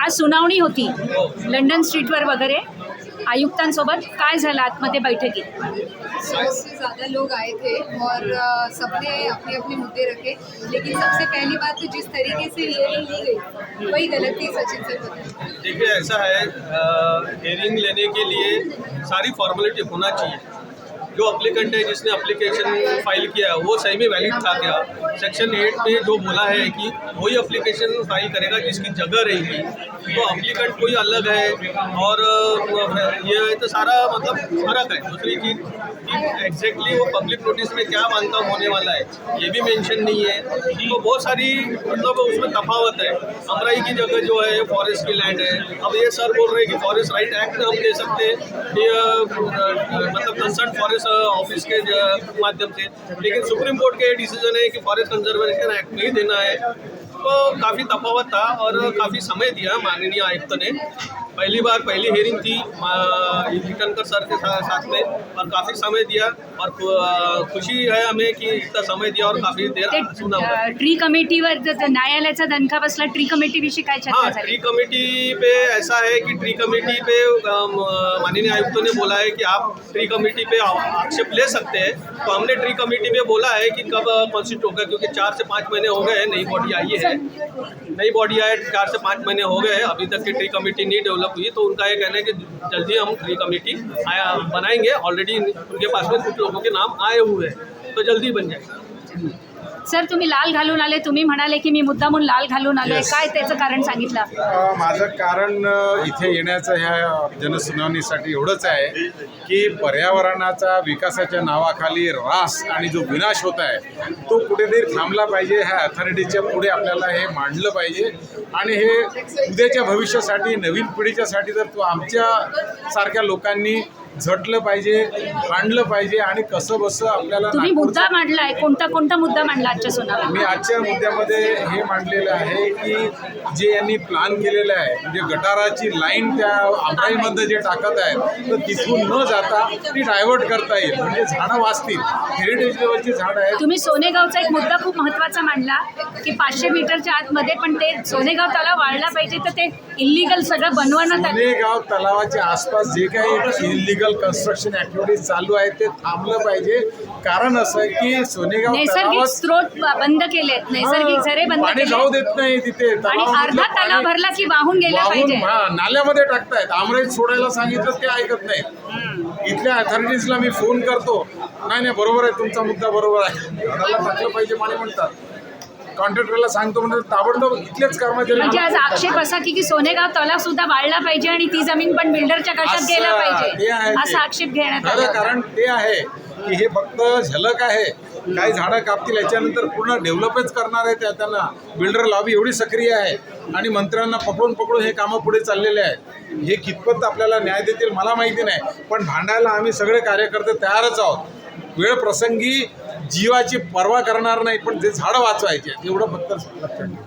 आज सुनावणी होती लंडन स्ट्रीटवर वगैरे आयुक्तांसोबत, काय झालं आतमध्ये बैठकीत? 100 से ज़्यादा लोग आए थे और सबने अपने अपने मुद्दे रखे, लेकिन सबसे पहली बात तो जिस तरीके से हियरिंग ली गई वही गलत थी। सचिन सर बताएं। देखिए ऐसा है, हियरिंग लेने के लिए सारी फॉर्मेलिटी होना चाहिए। जो अप्लीकेंट है जिसने अप्लीकेशन फाइल किया वो सही में वैलिड था क्या? सेक्शन 8 में जो बोला है कि वही अप्लीकेशन फाइल करेगा जिसकी जगह रहेगी, तो अप्लीकेंट कोई अलग है और ये तो सारा मतलब फर्क है। दूसरी चीज़ कि एग्जैक्टली वो पब्लिक नोटिस में क्या बांधकाम होने वाला है ये भी मेंशन नहीं है, तो बहुत सारी मतलब उसमें तफावत है। अमराई की जगह जो है फॉरेस्ट की लैंड है, अब ये सर बोल रहे हैं कि फॉरेस्ट राइट एक्ट में हम दे सकते हैं मतलब कंसर्न फॉरेस्ट ऑफिस के माध्यम से, लेकिन सुप्रीम कोर्ट के डिसीजन है कि फॉरेस्ट कंजर्वेशन एक्ट में ही देना है। तो काफ़ी तफावत था और काफ़ी समय दिया माननीय आयुक्त ने। पहली हियरिंग थी ईटनकर सर के साथ में और काफ़ी समय दिया और खुशी है हमें कि इतना समय दिया और काफ़ी देर सुना। ट्री कमिटीवर न्यायालयाचा दणका बसला, ट्री कमिटीविषयी काय चर्चा हाँ, झाली? ट्री कमेटी पे ऐसा है कि ट्री कमेटी पे माननीय आयुक्तों ने बोला है कि आप ट्री कमेटी पे आक्षेप ले सकते हैं, तो हमने ट्री कमेटी पे बोला है कि कब कॉन्स्टिट्यूट होगा, क्योंकि 4 से 5 महीने हो गए हैं, नई बॉडी आई है, 4 से 5 महीने हो गए हैं, अभी तक की ट्री कमेटी नहीं डेवलप हुई। तो उनका ये कहना है कि जल्दी हम ट्री कमेटी बनाएंगे। ऑलरेडी उनके पास में कुछ लोगों के नाम आए हुए हैं, तो जल्दी बन जाएगा। सर तुम्ही लाल घालून आले, तुम्ही म्हणाले की मी मुद्दामून लाल घालून आलोय, Yes. काय त्याचं कारण सांगितलं? माझं कारण इथे येण्याचं ह्या जनसुनावणीसाठी एवढंच आहे की पर्यावरणाचा विकासाच्या नावाखाली ऱ्हास आणि जो विनाश होत आहे तो कुठेतरी थांबला पाहिजे। ह्या अथॉरिटीच्या पुढे आपल्याला हे मांडलं पाहिजे आणि हे उद्याच्या भविष्यासाठी, नवीन पिढीच्यासाठी जर तो आमच्या सारख्या लोकांनी झटलं पाहिजे, मांडलं पाहिजे आणि कसं बसं आपल्याला तुम्ही मुद्दा मांडलाय, कोणता मुद्दा मांडला आजच्या सुनावणीत? मी आजच्या मुद्द्यामध्ये हे मांडलेलं आहे की जे यांनी प्लॅन केलेलं आहे, म्हणजे गटाराची लाईन त्या आमराईमध्ये जे टाकत आहेत तर तिथून न जाता ती डायव्हर्ट करता येईल, म्हणजे झाडं वाचतील, हेरिटेज लेवलची झाडं आहेत। तुम्ही सोनेगावचा एक मुद्दा खूप महत्त्वाचा मांडला की 500 मीटरच्या आतमध्ये पण ते सोनेगाव तलाव वाढला पाहिजे, तर ते इल्लीगल सगळं बनवण्यात आलं। सोनेगाव तलावाच्या आसपास जे काही इलिगल कन्स्ट्रक्शन ऍक्टिव्हिटीज चालू आहेत ते थांबलं पाहिजे। कारण असं आहे की सोनेगाव नैसर्गिक तलावात स्रोत बंद केलेत, नैसर्गिक झरे बंद पाणी जाऊ केले देत नाही तिथे, आणि तलावामधलं अर्धा तलाव पाणी भरला की वाहून गेला पाहिजे। नाल्यामध्ये टाकतायत। आमराईत सोडायला सांगितलं ते ऐकत नाहीत। इथल्या अथॉरिटीजला मी फोन करतो, नाही बरोबर आहे, तुमचा मुद्दा बरोबर आहे, झाडाला टाकलं पाहिजे पाणी म्हणतात। कॉन्ट्रॅक्टरला सांगतो म्हणजे ताबडतोब इथलेच कर्मचारी, म्हणजे आज आक्षेप असा की सोनेगाव तलाव सुद्धा वाढला पाहिजे आणि ती जमीन पण बिल्डरच्या कशात गेला पाहिजे असा आक्षेप घेण्यात आला। कारण ते आहे की हे फक्त झलक आहे, काही झाडं कापतील याच्यानंतर पूर्ण डेव्हलपच करणार आहे त्यांना। बिल्डर लॉबी एवढी सक्रिय आहे आणि मंत्र्यांना पकडून हे कामं पुढे चाललेले आहेत। हे कितपत आपल्याला न्याय देतील मला माहिती नाही, पण भांडायला आम्ही सगळे कार्यकर्ते तयारच आहोत। वेळ प्रसंगी जीवाची पर्वा करणार नाही, पण जे झाडं वाचवायचे एवढं फक्त लक्षात ठेवा।